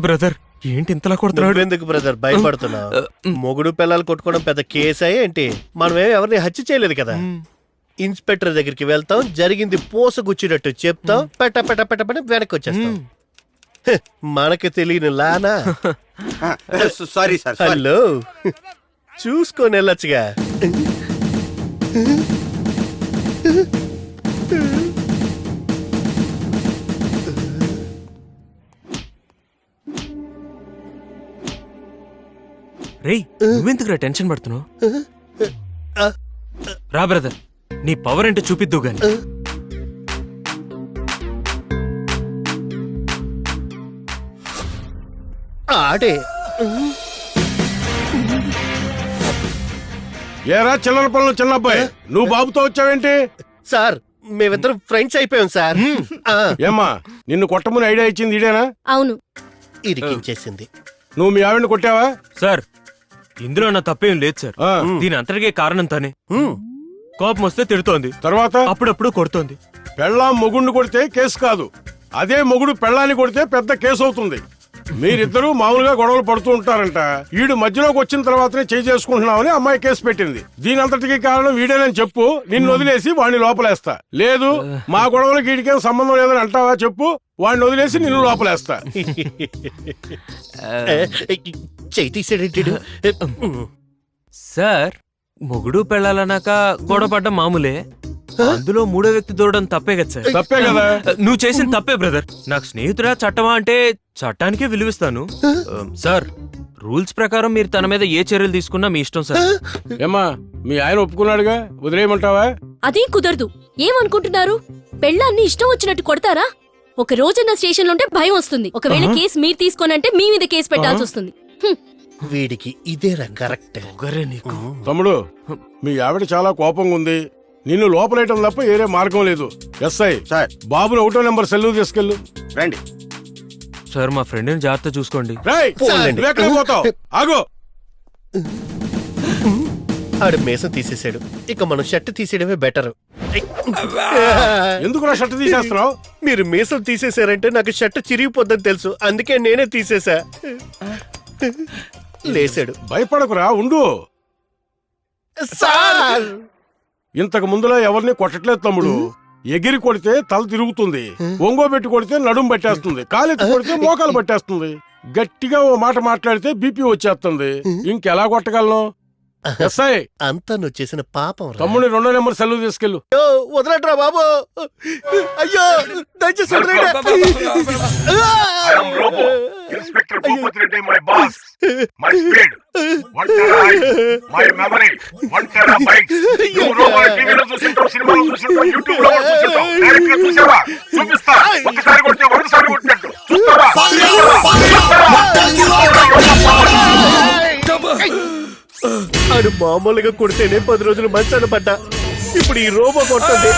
Brother ఏంటి ఇంతలా కొడుతున్నాడు? ఎందుకు బ్రదర్ భయపడుతున్నావు? మొగుడు పిల్లలు కొట్టుకోవడం పెద్ద కేసా ఏంటి? మనమేం ఎవరిని హత్య చేయలేదు కదా. ఇన్స్పెక్టర్ దగ్గరికి వెళ్తాం, జరిగింది పోసగుచ్చినట్టు చెప్తాం, పెట్ట పెట్ట పెట్ట వెనక్కి వచ్చేస్తాం. మనకి తెలియని లానా? Sorry sir. హలో, చూసుకొని వెళ్ళొచ్చుగా. రేయ్ నువ్వెందుకురా టెన్షన్ పడుతున్నావు? రా బ్రదర్, నీ పవర్ ఏంటో చూపిద్దు గాని. ఆడే ఏరా చిల్లర పనులు చిన్న అబ్బాయి, నువ్వు బాబుతో వచ్చావేంటి? సార్ మేమిద్దరం ఫ్రెండ్స్ అయిపోయాం సార్. ఏమ్మా నిన్ను కొట్టమని ఐడియా ఇచ్చింది ఇదేనా? అవును. ఇరికించేసింది. నువ్వు మీ ఆవిడని కొట్టావా? సార్ ఇందులో నా తప్పేం లేదు సార్. దీని అంతటికే కారణం తానే. కోపం వస్తే తిడుతోంది, తర్వాత అప్పుడప్పుడు కొడుతోంది. పెళ్ళాం మొగుడిని కొడితే కేసు కాదు, అదే మొగుడు పెళ్ళాన్ని కొడితే పెద్ద కేసు అవుతుంది. మీరిద్దరూ మామూలుగా గొడవలు పడుతూ ఉంటారంట. వీడు మధ్యలోకి వచ్చిన తర్వాతనే చేయి చేసుకుంటున్నామని అమ్మాయి కేసు పెట్టింది. దీని అంతటికి కారణం వీడేనని చెప్పు, నిన్ను వదిలేసి వాడిని లోపలేస్తా. లేదు మా గొడవలకి వీడికేం సంబంధం లేదని అంటావా చెప్పు, వాడిని వదిలేసి నిన్ను లోపలేస్తా. చేయి తీసాడు సార్ మొగుడు పెళ్ళాలన్నాక గొడవపడ్డం మామూలే. అందులో మూడో వ్యక్తి దూరడం తప్పే కదా సార్? తప్పే కదా. నువ్వు చేసిన తప్పే బ్రదర్. నాకు స్నేహితుడా చట్టమా అంటే చట్టానికే విలువిస్తాను. సార్ రూల్స్ ప్రకారం మీరు తన మీద ఏ చర్యలు తీసుకున్నా మీ ఇష్టం సార్. ఏమ్మా మీ ఆయన ఒప్పుకున్నాడుగా, వదిలేయమంటావా? అదేం కుదరదు. ఏమనుకుంటున్నారు? పెళ్ళాన్ని ఇష్టం వచ్చినట్టు కొడతారా? ఒక రోజన్న స్టేషన్ లో ఉంటే భయం వస్తుంది. ఒకవేళ కేసు మీరు తీసుకోనంటే మీ మీద కేసు పెట్టాల్సి వస్తుంది. వీడికి ఇదేరా కరెక్ట్. తమ్ముడు మీ ఆవిడ చాలా కోపంగా ఉంది, నిన్ను లోపలేయటం తప్ప ఏరే మార్గం లేదు. ఎస్ఐ సార్ బాబుని 1వ నెంబర్ సెల్లు తీసుకెళ్ళు. రండి సార్ మా ఫ్రెండ్ని జాగ్రత్త చూసుకోండి. ఎక్కడ పోతావు? ఆగో. ఆడు మేసం తీసేసాడు, ఇక మనం షర్ట్ తీసేయడమే బెటర్. ఎందుకు నా షర్ట్ తీసేస్తున్నావు? మీరు మీసం తీసేశారంటే నాకు షర్ట్ చిరిగిపోద్దని తెలుసు, అందుకే నేనే తీసేసా. లేసాడు. భయపడకురా, ఉండు. సార్ ఇంతకు ముందులో ఎవరిని కొట్టట్లేదు తమ్ముడు. ఎగిరి కొడితే తల తిరుగుతుంది, ఒంగోబెట్టి కొడితే నడుము పట్టేస్తుంది, కాలెత్తి కొడితే మోకాలు పట్టేస్తుంది, గట్టిగా ఓ మాట మాట్లాడితే బీపీ వచ్చేస్తుంది. ఇంకెలా కొట్టగలను? ఎస్ఐ అంతా నువ్వు చేసిన పాపం. తమ్ముడిని 2వ నెంబర్ సెల్లు తీసుకెళ్ళు. వదలట్రా బాబు, అయ్యో దయచేసి ఆడు మామూలుగా కొడితేనే 10 రోజులు మంచాన పడ్డా, ఇప్పుడు ఈ రోబో కొట్టండి.